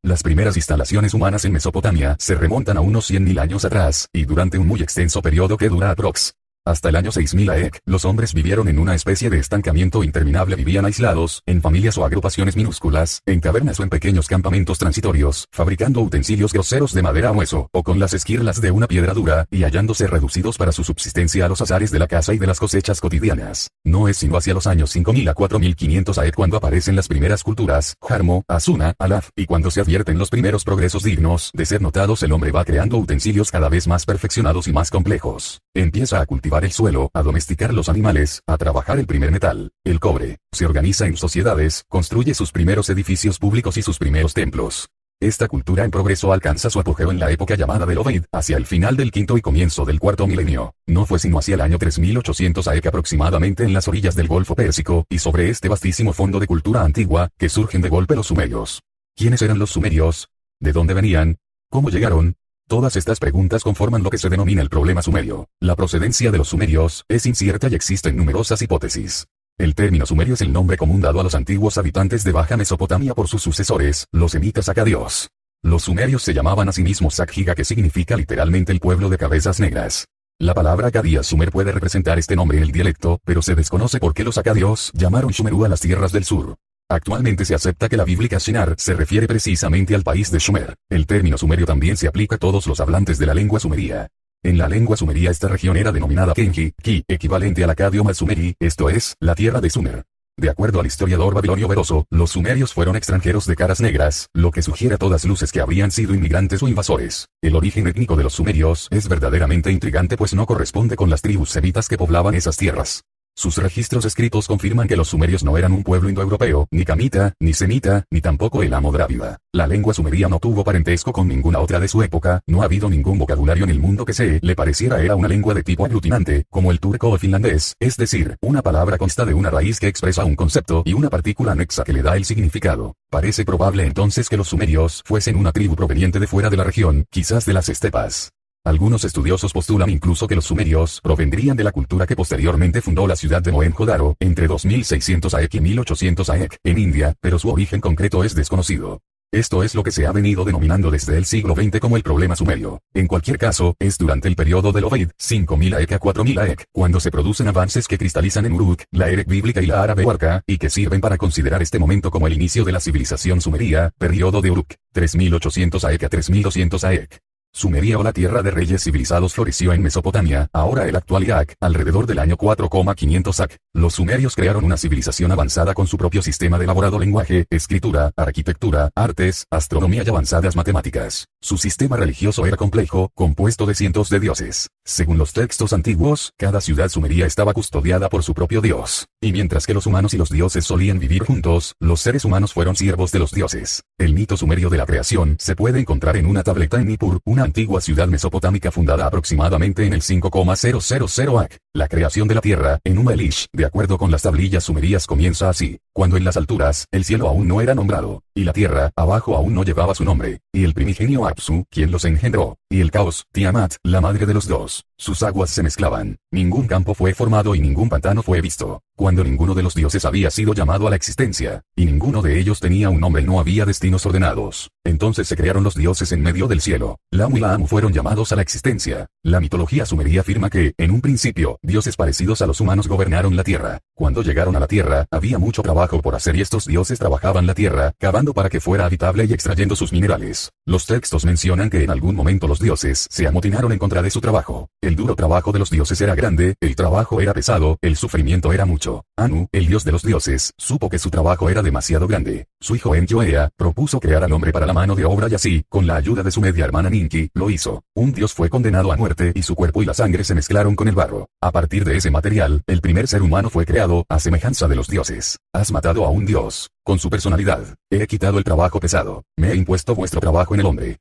Las primeras instalaciones humanas en Mesopotamia se remontan a unos 100.000 años atrás, y durante un muy extenso periodo que dura aprox. Hasta el año 6000 AEC, los hombres vivieron en una especie de estancamiento interminable. Vivían aislados, en familias o agrupaciones minúsculas, en cavernas o en pequeños campamentos transitorios, fabricando utensilios groseros de madera o hueso, o con las esquirlas de una piedra dura, y hallándose reducidos para su subsistencia a los azares de la caza y de las cosechas cotidianas. No es sino hacia los años 5000 a 4500 AEC cuando aparecen las primeras culturas, Jarmo, Asuna, Alaf, y cuando se advierten los primeros progresos dignos de ser notados. El hombre va creando utensilios cada vez más perfeccionados y más complejos. Empieza a cultivar el suelo, a domesticar los animales, a trabajar el primer metal, el cobre, se organiza en sociedades, construye sus primeros edificios públicos y sus primeros templos. Esta cultura en progreso alcanza su apogeo en la época llamada del Obeid, hacia el final del quinto y comienzo del cuarto milenio. No fue sino hacia el año 3800 AEC aproximadamente en las orillas del Golfo Pérsico, y sobre este vastísimo fondo de cultura antigua, que surgen de golpe los sumerios. ¿Quiénes eran los sumerios? ¿De dónde venían? ¿Cómo llegaron? Todas estas preguntas conforman lo que se denomina el problema sumerio. La procedencia de los sumerios es incierta y existen numerosas hipótesis. El término sumerio es el nombre común dado a los antiguos habitantes de Baja Mesopotamia por sus sucesores, los semitas acadios. Los sumerios se llamaban a sí mismos Sakhiga, que significa literalmente el pueblo de cabezas negras. La palabra acadia sumer puede representar este nombre en el dialecto, pero se desconoce por qué los acadios llamaron Shumeru a las tierras del sur. Actualmente se acepta que la bíblica Shinar se refiere precisamente al país de Sumer. El término sumerio también se aplica a todos los hablantes de la lengua sumeria. En la lengua sumeria esta región era denominada Kenji, Ki, equivalente al acadio más sumeri, esto es, la tierra de Sumer. De acuerdo al historiador babilonio Beroso, los sumerios fueron extranjeros de caras negras, lo que sugiere a todas luces que habrían sido inmigrantes o invasores. El origen étnico de los sumerios es verdaderamente intrigante, pues no corresponde con las tribus semitas que poblaban esas tierras. Sus registros escritos confirman que los sumerios no eran un pueblo indoeuropeo, ni camita, ni semita, ni tampoco elamo-drávida. La lengua sumeria no tuvo parentesco con ninguna otra de su época, no ha habido ningún vocabulario en el mundo que se le pareciera. Era una lengua de tipo aglutinante, como el turco o finlandés, es decir, una palabra consta de una raíz que expresa un concepto y una partícula anexa que le da el significado. Parece probable entonces que los sumerios fuesen una tribu proveniente de fuera de la región, quizás de las estepas. Algunos estudiosos postulan incluso que los sumerios provendrían de la cultura que posteriormente fundó la ciudad de Mohenjo-Daro, entre 2600 AEC y 1800 AEC, en India, pero su origen concreto es desconocido. Esto es lo que se ha venido denominando desde el siglo XX como el problema sumerio. En cualquier caso, es durante el periodo del Obeid, 5000 AEC a 4000 AEC, cuando se producen avances que cristalizan en Uruk, la Erech bíblica y la árabe Warka, y que sirven para considerar este momento como el inicio de la civilización sumeria, periodo de Uruk, 3800 AEC a 3200 AEC. Sumeria o la tierra de reyes civilizados floreció en Mesopotamia, ahora el actual Irak, alrededor del año 4,500 AC. Los sumerios crearon una civilización avanzada con su propio sistema de elaborado lenguaje, escritura, arquitectura, artes, astronomía y avanzadas matemáticas. Su sistema religioso era complejo, compuesto de cientos de dioses. Según los textos antiguos, cada ciudad sumeria estaba custodiada por su propio dios. Y mientras que los humanos y los dioses solían vivir juntos, los seres humanos fueron siervos de los dioses. El mito sumerio de la creación se puede encontrar en una tableta en Nippur, una antigua ciudad mesopotámica fundada aproximadamente en el 5,000 AC. La creación de la tierra, en Elish, de acuerdo con las tablillas sumerias, comienza así: cuando en las alturas, el cielo aún no era nombrado, y la tierra, abajo aún no llevaba su nombre, y el primigenio Apsu, quien los engendró, y el caos, Tiamat, la madre de los dos. Sus aguas se mezclaban, ningún campo fue formado y ningún pantano fue visto. Cuando ninguno de los dioses había sido llamado a la existencia, y ninguno de ellos tenía un nombre, no había destinos ordenados. Entonces se crearon los dioses en medio del cielo. Lam y Lam fueron llamados a la existencia. La mitología sumeria afirma que, en un principio, dioses parecidos a los humanos gobernaron la tierra. Cuando llegaron a la tierra, había mucho trabajo por hacer y estos dioses trabajaban la tierra, cavando para que fuera habitable y extrayendo sus minerales. Los textos mencionan que en algún momento los dioses se amotinaron en contra de su trabajo. El duro trabajo de los dioses era grande, el trabajo era pesado, el sufrimiento era mucho. Anu, el dios de los dioses, supo que su trabajo era demasiado grande. Su hijo Enkidu propuso crear al hombre para la mano de obra y así, con la ayuda de su media hermana Ninki, lo hizo. Un dios fue condenado a muerte y su cuerpo y la sangre se mezclaron con el barro. A partir de ese material, el primer ser humano fue creado, a semejanza de los dioses. Has matado a un dios. Con su personalidad, he quitado el trabajo pesado. Me he impuesto vuestro trabajo en el hombre.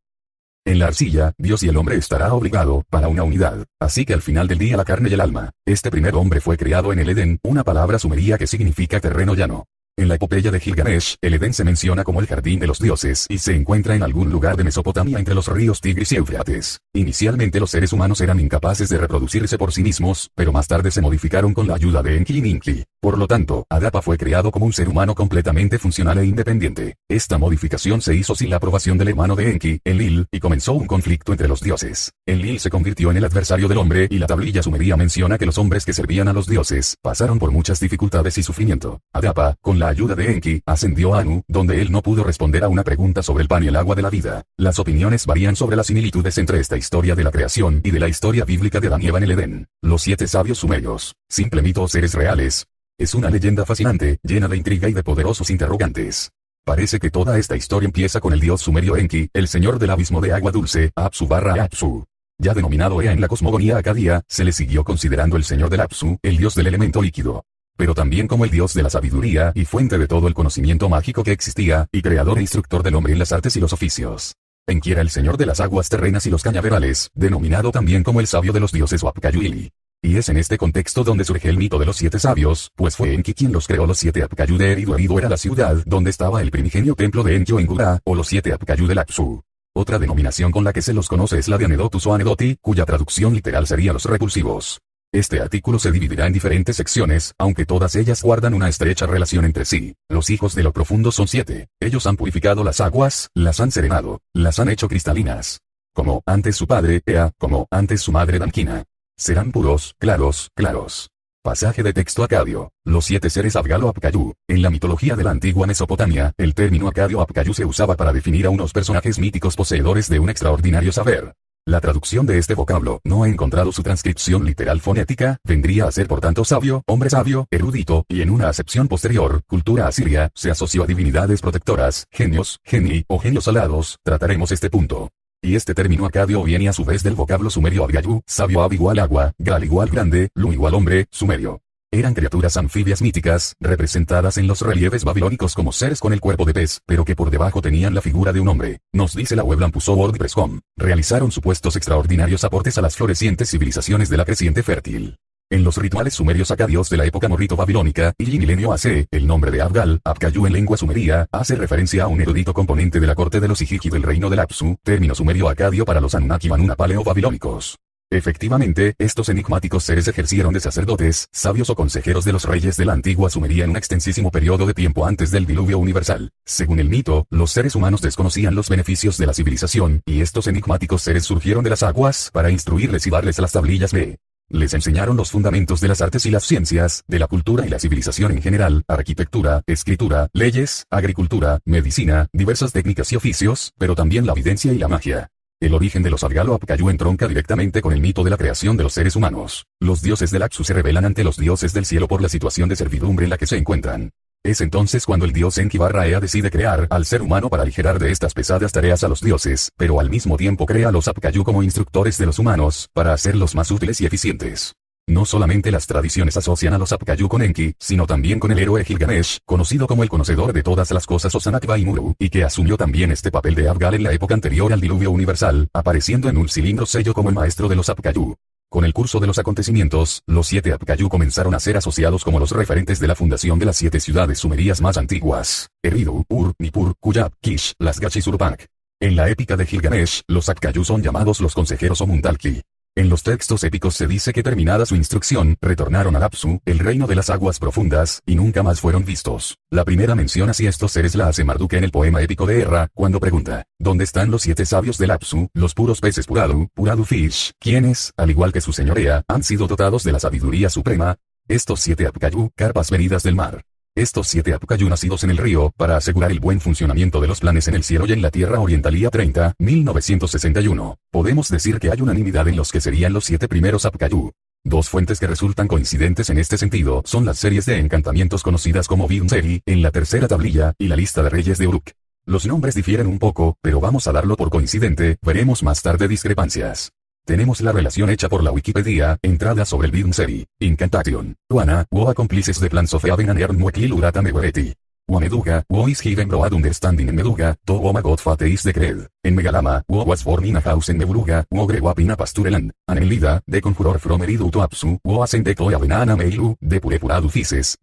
En la arcilla, Dios y el hombre estará obligado, para una unidad. Así que al final del día la carne y el alma. Este primer hombre fue creado en el Edén, una palabra sumeria que significa terreno llano. En la epopeya de Gilgamesh, el Edén se menciona como el jardín de los dioses y se encuentra en algún lugar de Mesopotamia entre los ríos Tigris y Éufrates. Inicialmente los seres humanos eran incapaces de reproducirse por sí mismos, pero más tarde se modificaron con la ayuda de Enki y Ninki. Por lo tanto, Adapa fue creado como un ser humano completamente funcional e independiente. Esta modificación se hizo sin la aprobación del hermano de Enki, Enlil, y comenzó un conflicto entre los dioses. Enlil se convirtió en el adversario del hombre y la tablilla sumeria menciona que los hombres que servían a los dioses pasaron por muchas dificultades y sufrimiento. Adapa, con la ayuda de Enki, ascendió a Anu, donde él no pudo responder a una pregunta sobre el pan y el agua de la vida. Las opiniones varían sobre las similitudes entre esta historia de la creación y de la historia bíblica de Adán y Eva en el Edén. Los 7 sabios sumerios, simple mito o seres reales. Es una leyenda fascinante, llena de intriga y de poderosos interrogantes. Parece que toda esta historia empieza con el dios sumerio Enki, el señor del abismo de agua dulce, Apsu. Ya denominado Ea en la cosmogonía acadia, se le siguió considerando el señor del Apsu, el dios del elemento líquido, pero también como el dios de la sabiduría y fuente de todo el conocimiento mágico que existía, y creador e instructor del hombre en las artes y los oficios. Enki era el señor de las aguas terrenas y los cañaverales, denominado también como el sabio de los dioses o Apkayuili. Y es en este contexto donde surge el mito de los 7 sabios, pues fue Enki quien los creó. Los 7 Apkayu de Eridu. Eridu era la ciudad donde estaba el primigenio templo de Enki o Engura, o los 7 Apkayu del Apsu. Otra denominación con la que se los conoce es la de Anedotus o Anedoti, cuya traducción literal sería los repulsivos. Este artículo se dividirá en diferentes secciones, aunque todas ellas guardan una estrecha relación entre sí. Los hijos de lo profundo son 7. Ellos han purificado las aguas, las han serenado, las han hecho cristalinas. Como antes su padre, Ea, como antes su madre Damkina. Serán puros, claros. Pasaje de texto acadio. Los 7 seres Abgal o Apkayu. En la mitología de la antigua Mesopotamia, el término acadio Apkayu se usaba para definir a unos personajes míticos poseedores de un extraordinario saber. La traducción de este vocablo no ha encontrado su transcripción literal fonética, vendría a ser por tanto sabio, hombre sabio, erudito, y en una acepción posterior, cultura asiria, se asoció a divinidades protectoras, genios, geni, o genios alados. Trataremos este punto. Y este término acadio viene a su vez del vocablo sumerio Abgayu, sabio Ab igual agua, Gal igual grande, Lu igual hombre, sumerio. Eran criaturas anfibias míticas, representadas en los relieves babilónicos como seres con el cuerpo de pez, pero que por debajo tenían la figura de un hombre. Nos dice la web Lampuso.wordpress.com. Realizaron supuestos extraordinarios aportes a las florecientes civilizaciones de la creciente fértil. En los rituales sumerios acadios de la época morrito-babilónica, y milenio AC, el nombre de Abgal, Apkayu en lengua sumeria, hace referencia a un erudito componente de la corte de los Ijiji del reino del Apsu, término sumerio acadio para los Anunnaki Manuna paleo-babilónicos. Efectivamente, estos enigmáticos seres ejercieron de sacerdotes, sabios o consejeros de los reyes de la antigua Sumeria en un extensísimo periodo de tiempo antes del diluvio universal. Según el mito, los seres humanos desconocían los beneficios de la civilización, y estos enigmáticos seres surgieron de las aguas para instruirles y darles las tablillas B. Les enseñaron los fundamentos de las artes y las ciencias, de la cultura y la civilización en general, arquitectura, escritura, leyes, agricultura, medicina, diversas técnicas y oficios, pero también la evidencia y la magia. El origen de los Abgal o Apkayu entronca directamente con el mito de la creación de los seres humanos. Los dioses del Apsu se rebelan ante los dioses del cielo por la situación de servidumbre en la que se encuentran. Es entonces cuando el dios Enki/Ea decide crear al ser humano para aligerar de estas pesadas tareas a los dioses, pero al mismo tiempo crea a los Apkayu como instructores de los humanos, para hacerlos más útiles y eficientes. No solamente las tradiciones asocian a los Apkayu con Enki, sino también con el héroe Gilgamesh, conocido como el conocedor de todas las cosas o Sanakba-Imuru, y que asumió también este papel de Abgal en la época anterior al diluvio universal, apareciendo en un cilindro sello como el maestro de los Apkayu. Con el curso de los acontecimientos, los 7 Apkayu comenzaron a ser asociados como los referentes de la fundación de las 7 ciudades sumerias más antiguas: Eridu, Ur, Nippur, Kuyab, Kish, Lasgach y Surpank. En la épica de Gilgamesh, los Apkayu son llamados los consejeros o Muntalki. En los textos épicos se dice que terminada su instrucción, retornaron al Apsu, el reino de las aguas profundas, y nunca más fueron vistos. La primera mención hacia estos seres la hace Marduk en el poema épico de Erra, cuando pregunta: ¿dónde están los 7 sabios del Apsu, los puros peces Puradu Fish, quienes, al igual que su señorea, han sido dotados de la sabiduría suprema? Estos 7 Apkayu, carpas venidas del mar. Estos 7 Apkayu nacidos en el río, para asegurar el buen funcionamiento de los planes en el cielo y en la tierra orientalía 30, 1961. Podemos decir que hay unanimidad en los que serían los 7 primeros Apkayu. Dos fuentes que resultan coincidentes en este sentido son las series de encantamientos conocidas como Bidn Seri, en la tercera tablilla, y la lista de reyes de Uruk. Los nombres difieren un poco, pero vamos a darlo por coincidente, veremos más tarde discrepancias. Tenemos la relación hecha por la Wikipedia, entrada sobre el Bidn Seri, Incantation, Tuana, Woa Cómplices de Plans of Heaven and Earth Muekil Urata Mewereti. Wa Meduga, wo is given broad understanding en Meduga, to oma god fate is decreed. En Megalama, wo was born in a house en Meburuga, wo grew up in a pastureland. Anelida, de conjuror from eridu to apsu, wo ascended to avenana meilu, de purepuradu fices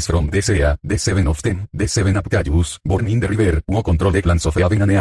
from Desea, de seven of them, de seven Apcayus, born in the river, wo control the clans of Avenane.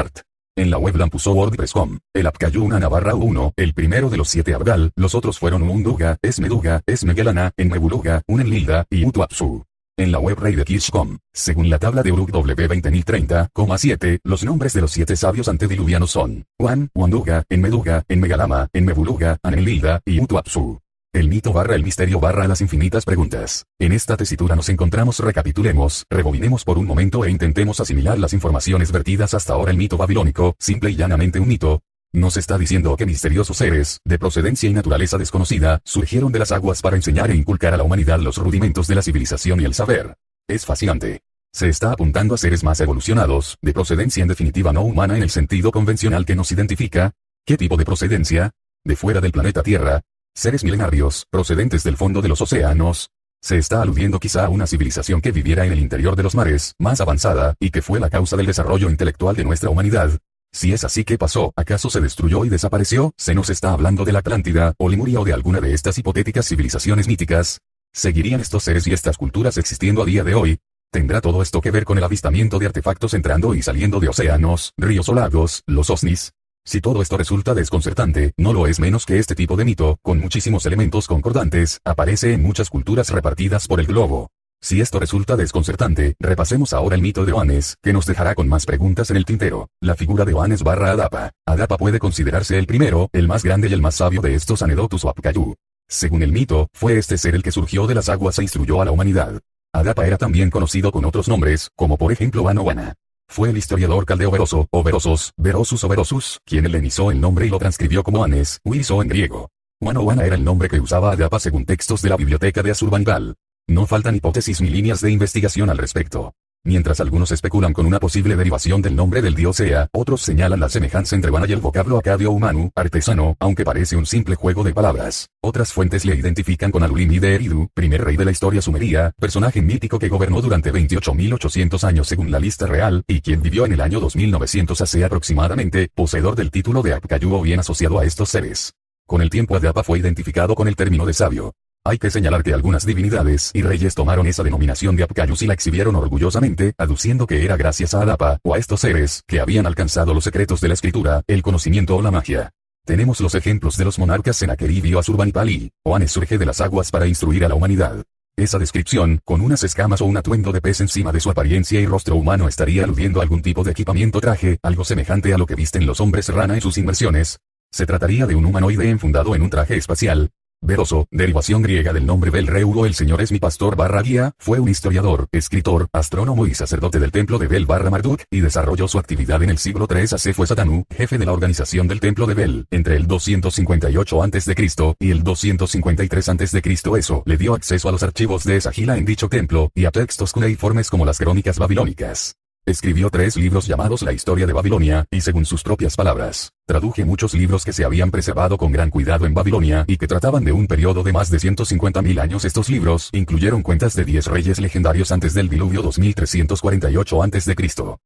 En la web puso WordPress.com, el Apcayu una Navarra 1, el primero de los 7 Abgal, los otros fueron Munduga, Meduga, Megalana, en Mebuluga, un Enlilda, y Utuapsu. En la web Rey de Kish.com, según la tabla de Uruk W20030,7, los nombres de los 7 sabios antediluvianos son, Wanduga, en Meduga, en Megalama, en Mebuluga, Anelilda, y Utuapsu. El mito / el misterio / las infinitas preguntas. En esta tesitura nos encontramos. Recapitulemos, rebobinemos por un momento e intentemos asimilar las informaciones vertidas hasta ahora. El mito babilónico, simple y llanamente un mito, nos está diciendo que misteriosos seres, de procedencia y naturaleza desconocida, surgieron de las aguas para enseñar e inculcar a la humanidad los rudimentos de la civilización y el saber. Es fascinante. Se está apuntando a seres más evolucionados, de procedencia en definitiva no humana en el sentido convencional que nos identifica. ¿Qué tipo de procedencia? De fuera del planeta Tierra. Seres milenarios, procedentes del fondo de los océanos. Se está aludiendo quizá a una civilización que viviera en el interior de los mares, más avanzada, y que fue la causa del desarrollo intelectual de nuestra humanidad. Si es así, ¿qué pasó? ¿Acaso se destruyó y desapareció? ¿Se nos está hablando de la Atlántida, o Lemuria o de alguna de estas hipotéticas civilizaciones míticas? ¿Seguirían estos seres y estas culturas existiendo a día de hoy? ¿Tendrá todo esto que ver con el avistamiento de artefactos entrando y saliendo de océanos, ríos o lagos, los ovnis? Si todo esto resulta desconcertante, no lo es menos que este tipo de mito, con muchísimos elementos concordantes, aparece en muchas culturas repartidas por el globo. Si esto resulta desconcertante, repasemos ahora el mito de Oannes, que nos dejará con más preguntas en el tintero. La figura de Oannes / Adapa. Adapa puede considerarse el primero, el más grande y el más sabio de estos anedotus o Apcayu. Según el mito, fue este ser el que surgió de las aguas e instruyó a la humanidad. Adapa era también conocido con otros nombres, como por ejemplo Wana. Fue el historiador caldeo Beroso, o Berosos, Berosus o Berosus, quien helenizó el nombre y lo transcribió como Anes, Wiso en griego. Wana era el nombre que usaba Adapa según textos de la biblioteca de Asurbanipal. No faltan hipótesis ni líneas de investigación al respecto. Mientras algunos especulan con una posible derivación del nombre del dios Ea, otros señalan la semejanza entre Wana y el vocablo acadio humano, artesano, aunque parece un simple juego de palabras. Otras fuentes le identifican con Alulimi de Eridu, primer rey de la historia sumeria, personaje mítico que gobernó durante 28.800 años según la lista real, y quien vivió en el año 2900 AC aproximadamente, poseedor del título de Apcayu o bien asociado a estos seres. Con el tiempo Adapa fue identificado con el término de sabio. Hay que señalar que algunas divinidades y reyes tomaron esa denominación de Apcayus y la exhibieron orgullosamente, aduciendo que era gracias a Adapa, o a estos seres, que habían alcanzado los secretos de la escritura, el conocimiento o la magia. Tenemos los ejemplos de los monarcas Sennacherib o Asurbanipal y Oannes surge de las aguas para instruir a la humanidad. Esa descripción, con unas escamas o un atuendo de pez encima de su apariencia y rostro humano, estaría aludiendo a algún tipo de equipamiento traje, algo semejante a lo que visten los hombres rana en sus inversiones. Se trataría de un humanoide enfundado en un traje espacial. Beroso, derivación griega del nombre Bel-Reu o el señor es mi pastor / guía, fue un historiador, escritor, astrónomo y sacerdote del templo de Bel / Marduk, y desarrolló su actividad en el siglo III AC. Fue Satanu, jefe de la organización del templo de Bel, entre el 258 a.C. y el 253 a.C. Eso le dio acceso a los archivos de Esagila en dicho templo, y a textos cuneiformes como las crónicas babilónicas. Escribió 3 libros llamados La Historia de Babilonia, y según sus propias palabras, traduje muchos libros que se habían preservado con gran cuidado en Babilonia y que trataban de un periodo de más de 150.000 años. Estos libros incluyeron cuentas de 10 reyes legendarios antes del diluvio 2348 a.C.,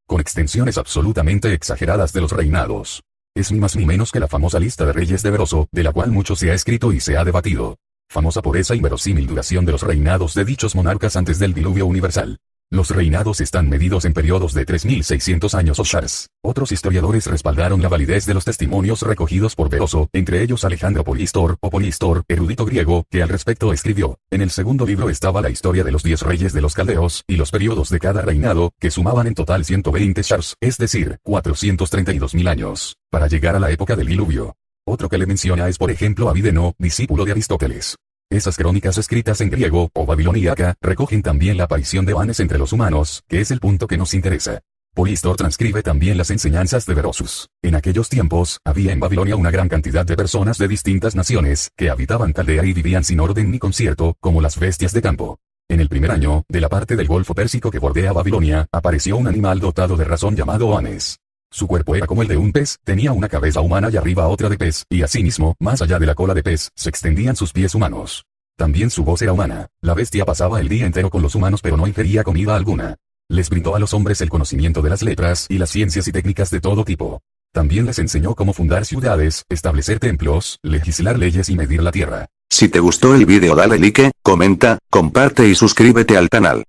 con extensiones absolutamente exageradas de los reinados. Es ni más ni menos que la famosa lista de reyes de Beroso, de la cual mucho se ha escrito y se ha debatido. Famosa por esa inverosímil duración de los reinados de dichos monarcas antes del diluvio universal. Los reinados están medidos en periodos de 3.600 años o shars. Otros historiadores respaldaron la validez de los testimonios recogidos por Beroso, entre ellos Alejandro Polistor, erudito griego, que al respecto escribió. En el segundo libro estaba la historia de los 10 reyes de los caldeos, y los periodos de cada reinado, que sumaban en total 120 shars, es decir, 432.000 años, para llegar a la época del diluvio. Otro que le menciona es por ejemplo Abideno, discípulo de Aristóteles. Esas crónicas escritas en griego, o babiloníaca, recogen también la aparición de Oannes entre los humanos, que es el punto que nos interesa. Polistor transcribe también las enseñanzas de Berosus. En aquellos tiempos, había en Babilonia una gran cantidad de personas de distintas naciones, que habitaban Caldea y vivían sin orden ni concierto, como las bestias de campo. En el primer año, de la parte del Golfo Pérsico que bordea Babilonia, apareció un animal dotado de razón llamado Oannes. Su cuerpo era como el de un pez, tenía una cabeza humana y arriba otra de pez, y asimismo, más allá de la cola de pez, se extendían sus pies humanos. También su voz era humana. La bestia pasaba el día entero con los humanos pero no ingería comida alguna. Les brindó a los hombres el conocimiento de las letras y las ciencias y técnicas de todo tipo. También les enseñó cómo fundar ciudades, establecer templos, legislar leyes y medir la tierra. Si te gustó el vídeo dale like, comenta, comparte y suscríbete al canal.